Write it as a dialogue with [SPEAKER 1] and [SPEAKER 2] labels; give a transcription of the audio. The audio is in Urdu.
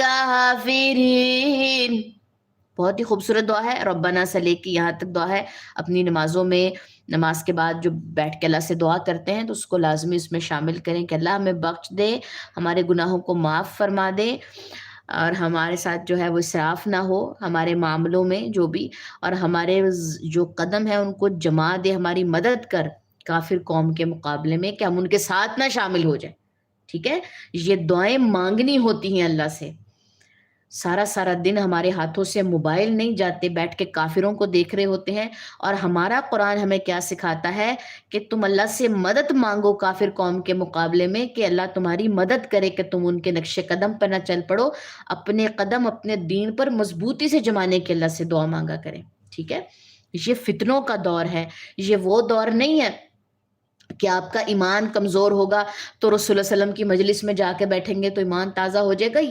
[SPEAKER 1] الکافرین. بہت ہی خوبصورت دعا ہے. ربنا سے لے کے یہاں تک دعا ہے. اپنی نمازوں میں نماز کے بعد جو بیٹھ کے اللہ سے دعا کرتے ہیں تو اس کو لازمی اس میں شامل کریں کہ اللہ ہمیں بخش دے، ہمارے گناہوں کو معاف فرما دے، اور ہمارے ساتھ جو ہے وہ اسراف نہ ہو ہمارے معاملوں میں جو بھی، اور ہمارے جو قدم ہیں ان کو جما دے، ہماری مدد کر کافر قوم کے مقابلے میں کہ ہم ان کے ساتھ نہ شامل ہو جائیں. ٹھیک ہے، یہ دعائیں مانگنی ہوتی ہیں اللہ سے. سارا سارا دن ہمارے ہاتھوں سے موبائل نہیں جاتے، بیٹھ کے کافروں کو دیکھ رہے ہوتے ہیں. اور ہمارا قرآن ہمیں کیا سکھاتا ہے کہ تم اللہ سے مدد مانگو کافر قوم کے مقابلے میں، کہ اللہ تمہاری مدد کرے کہ تم ان کے نقش قدم پر نہ چل پڑو، اپنے قدم اپنے دین پر مضبوطی سے جمانے کے اللہ سے دعا مانگا کریں. ٹھیک ہے، یہ فتنوں کا دور ہے، یہ وہ دور نہیں ہے کہ آپ کا ایمان کمزور ہوگا تو رسول اللہ صلی اللہ علیہ وسلم کی مجلس میں جا کے بیٹھیں گے تو ایمان تازہ ہو جائے گا.